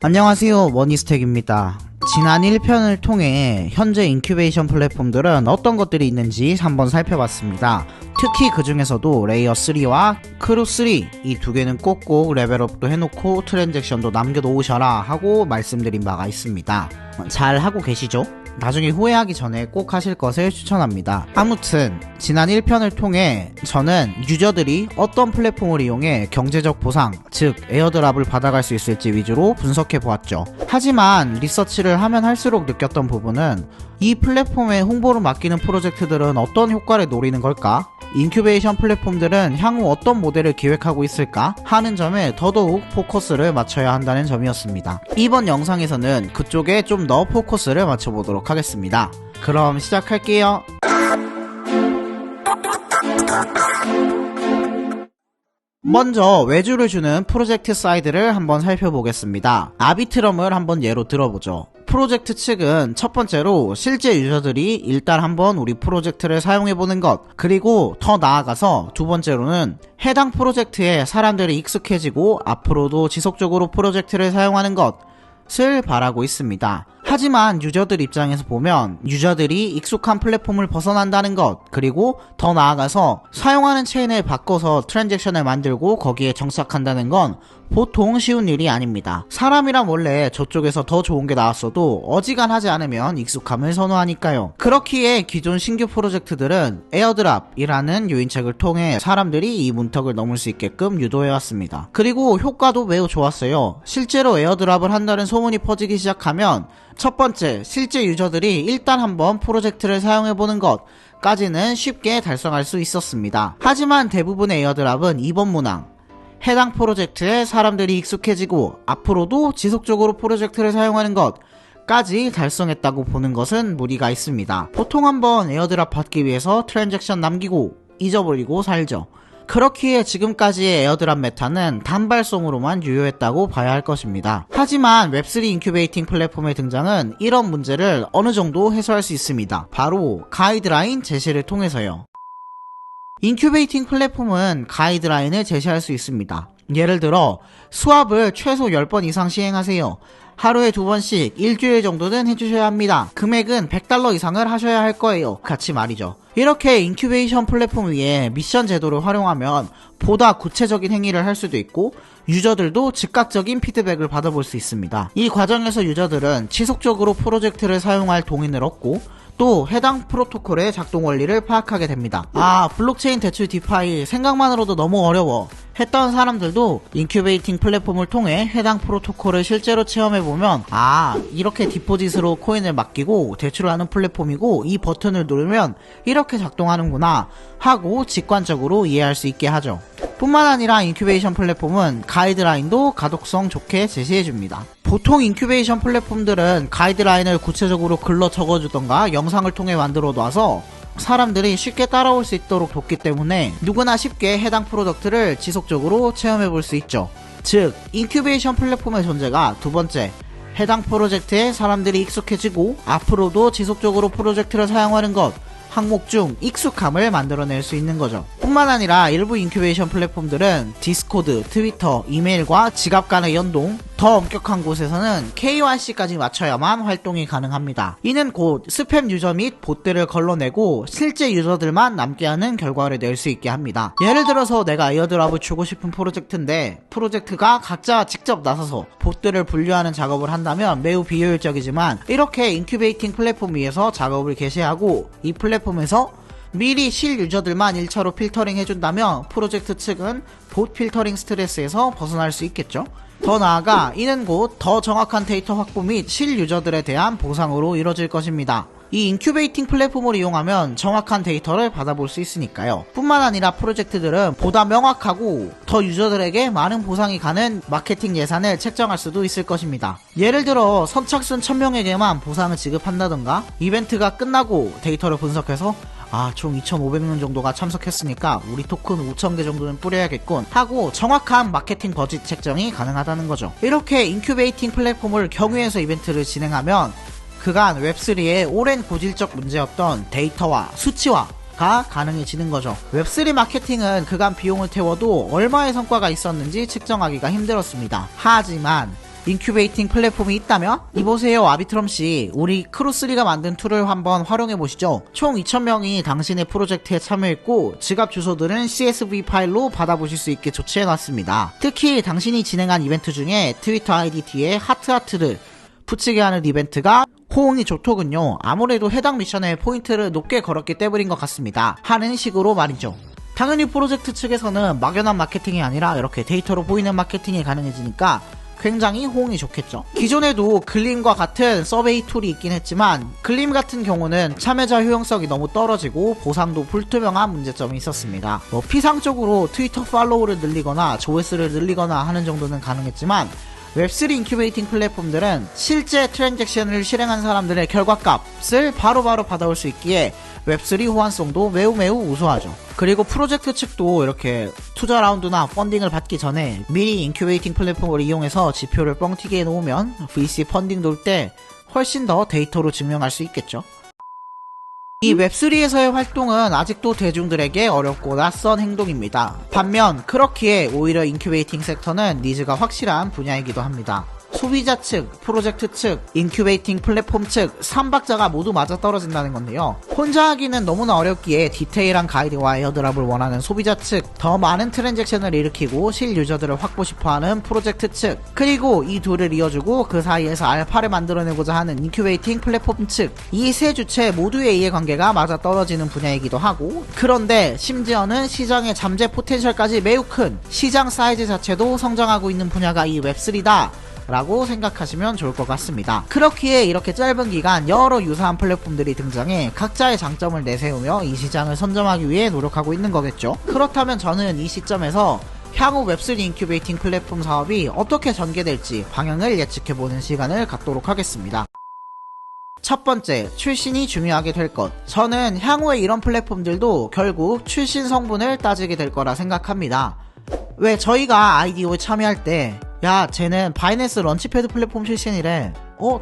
안녕하세요, 머니스택입니다. 지난 1편을 통해 현재 인큐베이션 플랫폼들은 어떤 것들이 있는지 한번 살펴봤습니다. 특히 그 중에서도 레이어 3와 크루 3 이 두 개는 꼭꼭 레벨업도 해놓고 트랜잭션도 남겨놓으셔라 하고 말씀드린 바가 있습니다. 잘 하고 계시죠? 나중에 후회하기 전에 꼭 하실 것을 추천합니다. 아무튼 지난 1편을 통해 저는 유저들이 어떤 플랫폼을 이용해 경제적 보상, 즉 에어드랍을 받아갈 수 있을지 위주로 분석해보았죠. 하지만 리서치를 하면 할수록 느꼈던 부분은 이 플랫폼에 홍보를 맡기는 프로젝트들은 어떤 효과를 노리는 걸까? 인큐베이션 플랫폼들은 향후 어떤 모델을 기획하고 있을까? 하는 점에 더더욱 포커스를 맞춰야 한다는 점이었습니다. 이번 영상에서는 그쪽에 좀 더 포커스를 맞춰보도록 하겠습니다. 그럼 시작할게요. 먼저 외주를 주는 프로젝트 사이드를 한번 살펴보겠습니다. 아비트럼을 한번 예로 들어보죠. 프로젝트 측은 첫 번째로 실제 유저들이 일단 한번 우리 프로젝트를 사용해보는 것, 그리고 더 나아가서 두 번째로는 해당 프로젝트에 사람들이 익숙해지고 앞으로도 지속적으로 프로젝트를 사용하는 것을 바라고 있습니다. 하지만 유저들 입장에서 보면 유저들이 익숙한 플랫폼을 벗어난다는 것, 그리고 더 나아가서 사용하는 체인을 바꿔서 트랜잭션을 만들고 거기에 정착한다는 건 보통 쉬운 일이 아닙니다. 사람이란 원래 저쪽에서 더 좋은 게 나왔어도 어지간하지 않으면 익숙함을 선호하니까요. 그렇기에 기존 신규 프로젝트들은 에어드랍이라는 유인책을 통해 사람들이 이 문턱을 넘을 수 있게끔 유도해왔습니다. 그리고 효과도 매우 좋았어요. 실제로 에어드랍을 한다는 소문이 퍼지기 시작하면 첫 번째, 실제 유저들이 일단 한번 프로젝트를 사용해보는 것까지는 쉽게 달성할 수 있었습니다. 하지만 대부분의 에어드랍은 이번 문항, 해당 프로젝트에 사람들이 익숙해지고 앞으로도 지속적으로 프로젝트를 사용하는 것까지 달성했다고 보는 것은 무리가 있습니다. 보통 한번 에어드랍 받기 위해서 트랜잭션 남기고 잊어버리고 살죠. 그렇기에 지금까지의 에어드랍 메타는 단발성으로만 유효했다고 봐야 할 것입니다. 하지만 웹3 인큐베이팅 플랫폼의 등장은 이런 문제를 어느 정도 해소할 수 있습니다. 바로 가이드라인 제시를 통해서요. 인큐베이팅 플랫폼은 가이드라인을 제시할 수 있습니다. 예를 들어 수압을 최소 10번 이상 시행하세요. 하루에 2번씩 일주일 정도는 해주셔야 합니다. 금액은 $100 이상을 하셔야 할 거예요. 같이 말이죠. 이렇게 인큐베이션 플랫폼 위에 미션 제도를 활용하면 보다 구체적인 행위를 할 수도 있고 유저들도 즉각적인 피드백을 받아볼 수 있습니다. 이 과정에서 유저들은 지속적으로 프로젝트를 사용할 동인을 얻고 또 해당 프로토콜의 작동 원리를 파악하게 됩니다. 블록체인 대출 디파이 생각만으로도 너무 어려워 했던 사람들도 인큐베이팅 플랫폼을 통해 해당 프로토콜을 실제로 체험해보면 이렇게 디포짓으로 코인을 맡기고 대출을 하는 플랫폼이고 이 버튼을 누르면 이렇게 작동하는구나 하고 직관적으로 이해할 수 있게 하죠. 뿐만 아니라 인큐베이션 플랫폼은 가이드라인도 가독성 좋게 제시해줍니다. 보통 인큐베이션 플랫폼들은 가이드라인을 구체적으로 글로 적어주던가 영상을 통해 만들어 놔서 사람들이 쉽게 따라올 수 있도록 돕기 때문에 누구나 쉽게 해당 프로덕트를 지속적으로 체험해볼 수 있죠. 즉, 인큐베이션 플랫폼의 존재가 두 번째, 해당 프로젝트에 사람들이 익숙해지고 앞으로도 지속적으로 프로젝트를 사용하는 것, 항목 중 익숙함을 만들어낼 수 있는 거죠. 뿐만 아니라 일부 인큐베이션 플랫폼들은 디스코드, 트위터, 이메일과 지갑 간의 연동, 더 엄격한 곳에서는 KYC까지 맞춰야만 활동이 가능합니다. 이는 곧 스팸 유저 및 봇들을 걸러내고 실제 유저들만 남게 하는 결과를 낼 수 있게 합니다. 예를 들어서 내가 에어드랍을 주고 싶은 프로젝트인데 프로젝트가 각자 직접 나서서 봇들을 분류하는 작업을 한다면 매우 비효율적이지만 이렇게 인큐베이팅 플랫폼 위에서 작업을 개시하고 이 플랫폼에서 미리 실 유저들만 1차로 필터링 해준다면 프로젝트 측은 봇 필터링 스트레스에서 벗어날 수 있겠죠. 더 나아가 이는 곧 더 정확한 데이터 확보 및 실 유저들에 대한 보상으로 이뤄질 것입니다. 이 인큐베이팅 플랫폼을 이용하면 정확한 데이터를 받아볼 수 있으니까요. 뿐만 아니라 프로젝트들은 보다 명확하고 더 유저들에게 많은 보상이 가는 마케팅 예산을 책정할 수도 있을 것입니다. 예를 들어 선착순 1000명에게만 보상을 지급한다던가 이벤트가 끝나고 데이터를 분석해서 총 2,500명 정도가 참석했으니까 우리 토큰 5,000개 정도는 뿌려야겠군 하고 정확한 마케팅 버짓 책정이 가능하다는 거죠. 이렇게 인큐베이팅 플랫폼을 경유해서 이벤트를 진행하면 그간 웹3의 오랜 고질적 문제였던 데이터와 수치화가 가능해지는 거죠. 웹3 마케팅은 그간 비용을 태워도 얼마의 성과가 있었는지 측정하기가 힘들었습니다. 하지만 인큐베이팅 플랫폼이 있다면 이보세요 아비트럼씨, 우리 크루3가 만든 툴을 한번 활용해보시죠. 총 2,000명이 당신의 프로젝트에 참여했고 지갑 주소들은 CSV 파일로 받아보실 수 있게 조치해놨습니다. 특히 당신이 진행한 이벤트 중에 트위터 아이디 뒤에 하트를 붙이게 하는 이벤트가 호응이 좋더군요. 아무래도 해당 미션에 포인트를 높게 걸었기 때문인 것 같습니다. 하는 식으로 말이죠. 당연히 프로젝트 측에서는 막연한 마케팅이 아니라 이렇게 데이터로 보이는 마케팅이 가능해지니까 굉장히 호응이 좋겠죠. 기존에도 글림과 같은 서베이 툴이 있긴 했지만 글림 같은 경우는 참여자 효용성이 너무 떨어지고 보상도 불투명한 문제점이 있었습니다. 피상적으로 트위터 팔로우를 늘리거나 조회수를 늘리거나 하는 정도는 가능했지만 웹3 인큐베이팅 플랫폼들은 실제 트랜잭션을 실행한 사람들의 결과값을 바로바로 받아올 수 있기에 웹3 호환성도 매우 우수하죠. 그리고 프로젝트 측도 이렇게 투자 라운드나 펀딩을 받기 전에 미리 인큐베이팅 플랫폼을 이용해서 지표를 뻥튀기 해놓으면 VC 펀딩 돌 때 훨씬 더 데이터로 증명할 수 있겠죠. 이 웹3에서의 활동은 아직도 대중들에게 어렵고 낯선 행동입니다. 반면 그렇기에 오히려 인큐베이팅 섹터는 니즈가 확실한 분야이기도 합니다. 소비자 측, 프로젝트 측, 인큐베이팅 플랫폼 측 3박자가 모두 맞아떨어진다는 건데요. 혼자 하기는 너무나 어렵기에 디테일한 가이드와 에어드랍을 원하는 소비자 측, 더 많은 트랜잭션을 일으키고 실유저들을 확보 싶어하는 프로젝트 측, 그리고 이 둘을 이어주고 그 사이에서 알파를 만들어내고자 하는 인큐베이팅 플랫폼 측, 이 세 주체 모두의 이해관계가 맞아떨어지는 분야이기도 하고, 그런데 심지어는 시장의 잠재 포텐셜까지 매우 큰 시장 사이즈 자체도 성장하고 있는 분야가 이 웹3다 라고 생각하시면 좋을 것 같습니다. 그렇기에 이렇게 짧은 기간 여러 유사한 플랫폼들이 등장해 각자의 장점을 내세우며 이 시장을 선점하기 위해 노력하고 있는 거겠죠. 그렇다면 저는 이 시점에서 향후 웹3 인큐베이팅 플랫폼 사업이 어떻게 전개될지 방향을 예측해보는 시간을 갖도록 하겠습니다. 첫 번째, 출신이 중요하게 될 것. 저는 향후에 이런 플랫폼들도 결국 출신 성분을 따지게 될 거라 생각합니다. 왜 저희가 IDO에 참여할 때 야, 쟤는 바이낸스 런치패드 플랫폼 출신이래.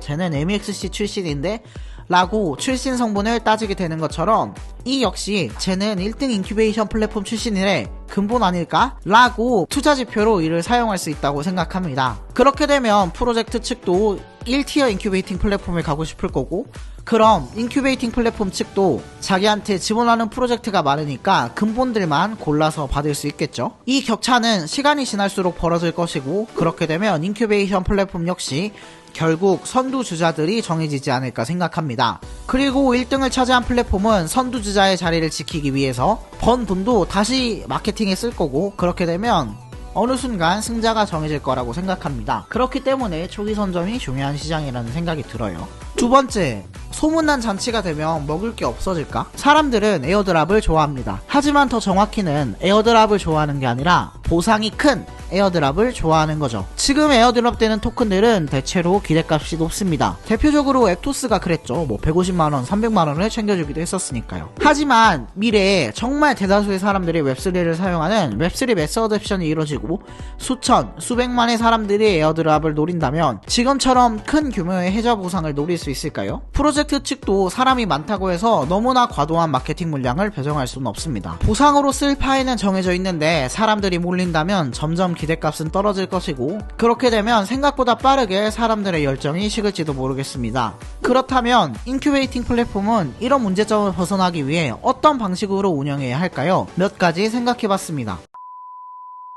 쟤는 MEXC 출신인데? 라고 출신 성분을 따지게 되는 것처럼 이 역시 쟤는 1등 인큐베이션 플랫폼 출신이래. 근본 아닐까? 라고 투자 지표로 이를 사용할 수 있다고 생각합니다. 그렇게 되면 프로젝트 측도 1티어 인큐베이팅 플랫폼에 가고 싶을 거고, 그럼 인큐베이팅 플랫폼 측도 자기한테 지원하는 프로젝트가 많으니까 근본들만 골라서 받을 수 있겠죠. 이 격차는 시간이 지날수록 벌어질 것이고, 그렇게 되면 인큐베이션 플랫폼 역시 결국 선두주자들이 정해지지 않을까 생각합니다. 그리고 1등을 차지한 플랫폼은 선두주자의 자리를 지키기 위해서 번 돈도 다시 마케팅에 쓸 거고, 그렇게 되면 어느 순간 승자가 정해질 거라고 생각합니다. 그렇기 때문에 초기 선점이 중요한 시장이라는 생각이 들어요. 두 번째, 소문난 잔치가 되면 먹을 게 없어질까? 사람들은 에어드랍을 좋아합니다. 하지만 더 정확히는 에어드랍을 좋아하는 게 아니라 보상이 큰 에어드랍을 좋아하는 거죠. 지금 에어드랍 되는 토큰들은 대체로 기대값이 높습니다. 대표적으로 앱토스가 그랬죠. 150만원, 300만원을 챙겨주기도 했었으니까요. 하지만 미래에 정말 대다수의 사람들이 웹3를 사용하는 웹3 매스 어댑션이 이루어지고 수천, 수백만의 사람들이 에어드랍을 노린다면 지금처럼 큰 규모의 해저 보상을 노릴 수 있을까요? 프로젝트 측도 사람이 많다고 해서 너무나 과도한 마케팅 물량을 배정할 수는 없습니다. 보상으로 쓸 파일은 정해져 있는데 사람들이 몰린다면 점점 기대값은 떨어질 것이고, 그렇게 되면 생각보다 빠르게 사람들의 열정이 식을지도 모르겠습니다. 그렇다면 인큐베이팅 플랫폼은 이런 문제점을 벗어나기 위해 어떤 방식으로 운영해야 할까요? 몇 가지 생각해봤습니다.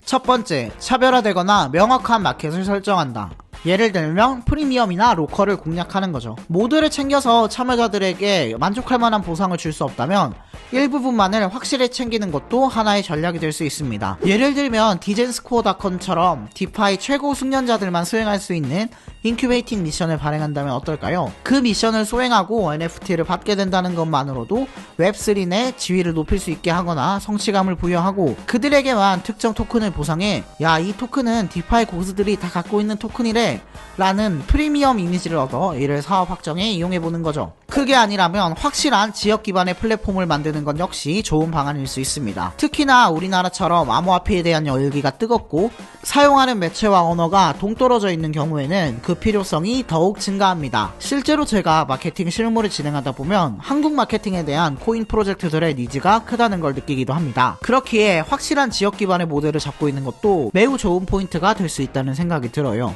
첫 번째, 차별화되거나 명확한 마켓을 설정한다. 예를 들면 프리미엄이나 로컬을 공략하는 거죠. 모두를 챙겨서 참여자들에게 만족할 만한 보상을 줄 수 없다면 일부분만을 확실히 챙기는 것도 하나의 전략이 될 수 있습니다. 예를 들면 디젠스코어닷컴처럼 디파이 최고 숙련자들만 수행할 수 있는 인큐베이팅 미션을 발행한다면 어떨까요? 그 미션을 수행하고 NFT를 받게 된다는 것만으로도 웹3 내 지위를 높일 수 있게 하거나 성취감을 부여하고 그들에게만 특정 토큰을 보상해 야, 이 토큰은 디파이 고수들이 다 갖고 있는 토큰이래 라는 프리미엄 이미지를 얻어 이를 사업 확정에 이용해보는 거죠. 그게 아니라면 확실한 지역 기반의 플랫폼을 만드는 건 역시 좋은 방안일 수 있습니다. 특히나 우리나라처럼 암호화폐에 대한 열기가 뜨겁고 사용하는 매체와 언어가 동떨어져 있는 경우에는 그 필요성이 더욱 증가합니다. 실제로 제가 마케팅 실무를 진행하다 보면 한국 마케팅에 대한 코인 프로젝트들의 니즈가 크다는 걸 느끼기도 합니다. 그렇기에 확실한 지역 기반의 모델을 잡고 있는 것도 매우 좋은 포인트가 될 수 있다는 생각이 들어요.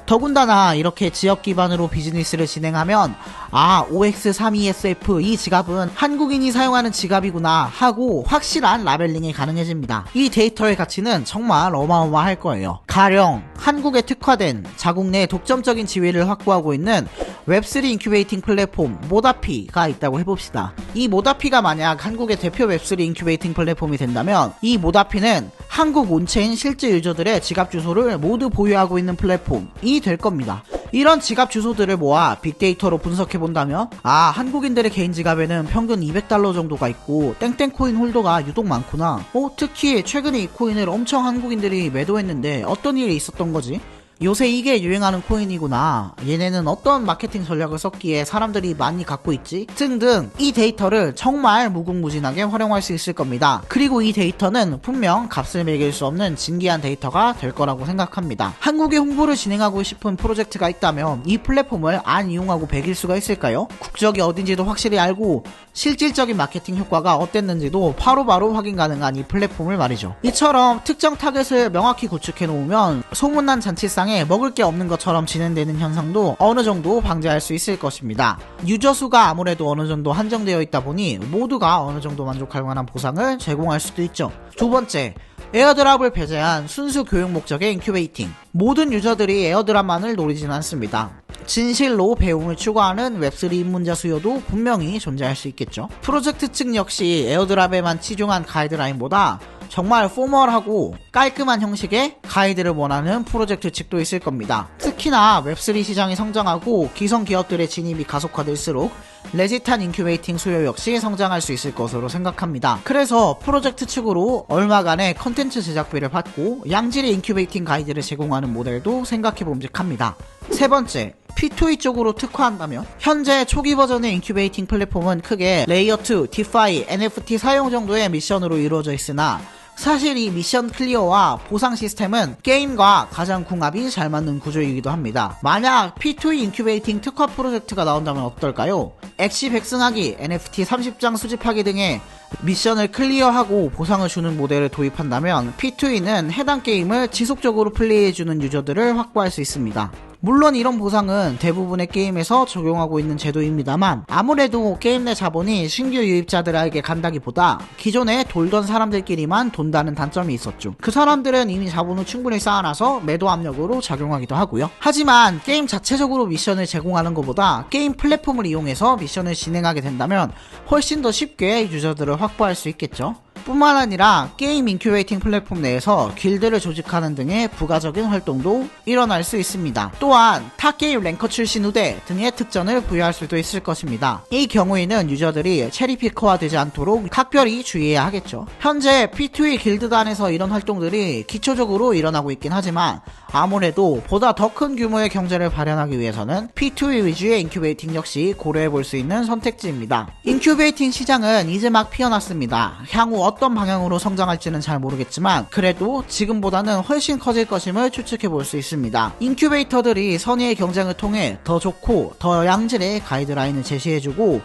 더군다나 이렇게 지역 기반으로 비즈니스를 진행하면 OX32SF 이 지갑은 한국인이 사용하는 지갑이구나 하고 확실한 라벨링이 가능해집니다. 이 데이터의 가치는 정말 어마어마할 거예요. 가령 한국에 특화된 자국 내 독점적인 지위를 확보하고 있는 웹3 인큐베이팅 플랫폼 모다피가 있다고 해봅시다. 이 모다피가 만약 한국의 대표 웹3 인큐베이팅 플랫폼이 된다면 이 모다피는 한국 온체인 실제 유저들의 지갑 주소를 모두 보유하고 있는 플랫폼이 될 겁니다. 이런 지갑 주소들을 모아 빅데이터로 분석해본다면 한국인들의 개인 지갑에는 평균 $200 정도가 있고 땡땡 코인 홀더가 유독 많구나. 특히 최근에 이 코인을 엄청 한국인들이 매도했는데 어떤 일이 있었던 거지? 요새 이게 유행하는 코인이구나. 얘네는 어떤 마케팅 전략을 썼기에 사람들이 많이 갖고 있지? 등등 이 데이터를 정말 무궁무진하게 활용할 수 있을 겁니다. 그리고 이 데이터는 분명 값을 매길 수 없는 진귀한 데이터가 될 거라고 생각합니다. 한국에 홍보를 진행하고 싶은 프로젝트가 있다면 이 플랫폼을 안 이용하고 배길 수가 있을까요? 국적이 어딘지도 확실히 알고 실질적인 마케팅 효과가 어땠는지도 바로바로 확인 가능한 이 플랫폼을 말이죠. 이처럼 특정 타겟을 명확히 구축해 놓으면 소문난 잔치상 먹을 게 없는 것처럼 진행되는 현상도 어느 정도 방지할 수 있을 것입니다. 유저 수가 아무래도 어느 정도 한정되어 있다 보니 모두가 어느 정도 만족할 만한 보상을 제공할 수도 있죠. 두 번째, 에어드랍을 배제한 순수 교육 목적의 인큐베이팅. 모든 유저들이 에어드랍만을 노리진 않습니다. 진실로 배움을 추구하는 웹3 입문자 수요도 분명히 존재할 수 있겠죠. 프로젝트 측 역시 에어드랍에만 치중한 가이드라인보다 정말 포멀하고 깔끔한 형식의 가이드를 원하는 프로젝트 측도 있을 겁니다. 특히나 웹3 시장이 성장하고 기성 기업들의 진입이 가속화될수록 레짓한 인큐베이팅 수요 역시 성장할 수 있을 것으로 생각합니다. 그래서 프로젝트 측으로 얼마간의 컨텐츠 제작비를 받고 양질의 인큐베이팅 가이드를 제공하는 모델도 생각해봄직합니다. 세 번째, P2E 쪽으로 특화한다면 현재 초기 버전의 인큐베이팅 플랫폼은 크게 레이어2, 디파이, NFT 사용 정도의 미션으로 이루어져 있으나 사실 이 미션 클리어와 보상 시스템은 게임과 가장 궁합이 잘 맞는 구조이기도 합니다. 만약 P2E 인큐베이팅 특화 프로젝트가 나온다면 어떨까요? 엑시 백승하기, NFT 30장 수집하기 등의 미션을 클리어하고 보상을 주는 모델을 도입한다면 P2E는 해당 게임을 지속적으로 플레이해주는 유저들을 확보할 수 있습니다. 물론 이런 보상은 대부분의 게임에서 적용하고 있는 제도입니다만 아무래도 게임 내 자본이 신규 유입자들에게 간다기보다 기존에 돌던 사람들끼리만 돈다는 단점이 있었죠. 그 사람들은 이미 자본을 충분히 쌓아놔서 매도 압력으로 작용하기도 하고요. 하지만 게임 자체적으로 미션을 제공하는 것보다 게임 플랫폼을 이용해서 미션을 진행하게 된다면 훨씬 더 쉽게 유저들을 확보할 수 있겠죠. 뿐만 아니라 게임 인큐베이팅 플랫폼 내에서 길드를 조직하는 등의 부가적인 활동도 일어날 수 있습니다. 또한 타 게임 랭커 출신 후대 등의 특전을 부여할 수도 있을 것입니다. 이 경우에는 유저들이 체리피커화 되지 않도록 각별히 주의해야 하겠죠. 현재 P2E 길드단에서 이런 활동들이 기초적으로 일어나고 있긴 하지만 아무래도 보다 더 큰 규모의 경제를 발현하기 위해서는 P2E 위주의 인큐베이팅 역시 고려해볼 수 있는 선택지입니다. 인큐베이팅 시장은 이제 막 피어났습니다. 향후 어떤 방향으로 성장할지는 잘 모르겠지만 그래도 지금보다는 훨씬 커질 것임을 추측해볼 수 있습니다. 인큐베이터들이 선의의 경쟁을 통해 더 좋고 더 양질의 가이드라인을 제시해주고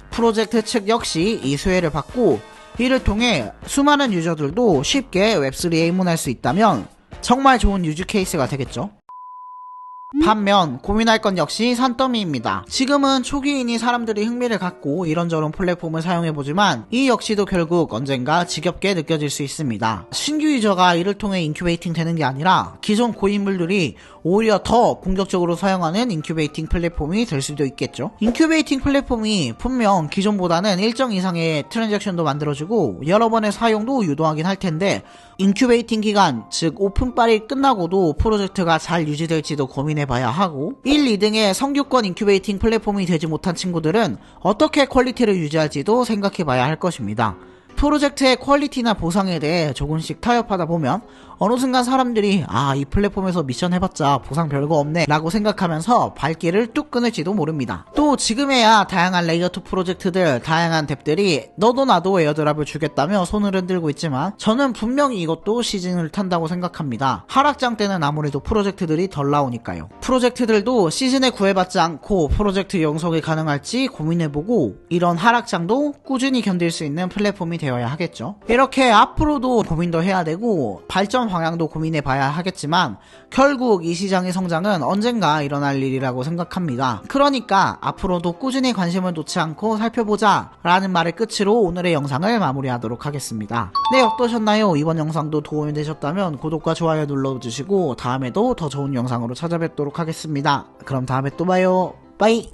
프로젝트 측 역시 이 수혜를 받고 이를 통해 수많은 유저들도 쉽게 웹3에 입문할 수 있다면 정말 좋은 유즈 케이스가 되겠죠. 반면 고민할 건 역시 산더미입니다. 지금은 초기이니 사람들이 흥미를 갖고 이런저런 플랫폼을 사용해보지만 이 역시도 결국 언젠가 지겹게 느껴질 수 있습니다. 신규 유저가 이를 통해 인큐베이팅 되는 게 아니라 기존 고인물들이 오히려 더 공격적으로 사용하는 인큐베이팅 플랫폼이 될 수도 있겠죠. 인큐베이팅 플랫폼이 분명 기존보다는 일정 이상의 트랜잭션도 만들어주고 여러 번의 사용도 유도하긴 할 텐데 인큐베이팅 기간, 즉 오픈빨이 끝나고도 프로젝트가 잘 유지될지도 고민해봐야 하고 1, 2등의 성규권 인큐베이팅 플랫폼이 되지 못한 친구들은 어떻게 퀄리티를 유지할지도 생각해봐야 할 것입니다. 프로젝트의 퀄리티나 보상에 대해 조금씩 타협하다 보면 어느 순간 사람들이 이 플랫폼에서 미션 해봤자 보상 별거 없네 라고 생각하면서 발길을 뚝 끊을지도 모릅니다. 또 지금에야 다양한 레이어2 프로젝트들, 다양한 뎁들이 너도 나도 에어드랍을 주겠다며 손을 흔들고 있지만 저는 분명히 이것도 시즌을 탄다고 생각합니다. 하락장 때는 아무래도 프로젝트들이 덜 나오니까요. 프로젝트들도 시즌에 구애받지 않고 프로젝트 영속이 가능할지 고민해보고 이런 하락장도 꾸준히 견딜 수 있는 플랫폼이 되어야 하겠죠. 이렇게 앞으로도 고민도 해야 되고 발전 방향도 고민해 봐야 하겠지만 결국 이 시장의 성장은 언젠가 일어날 일이라고 생각합니다. 그러니까 앞으로도 꾸준히 관심을 놓지 않고 살펴보자 라는 말을 끝으로 오늘의 영상을 마무리하도록 하겠습니다. 네, 어떠셨나요? 이번 영상도 도움이 되셨다면 구독과 좋아요 눌러주시고 다음에도 더 좋은 영상으로 찾아뵙도록 하겠습니다. 그럼 다음에 또 봐요. 빠이.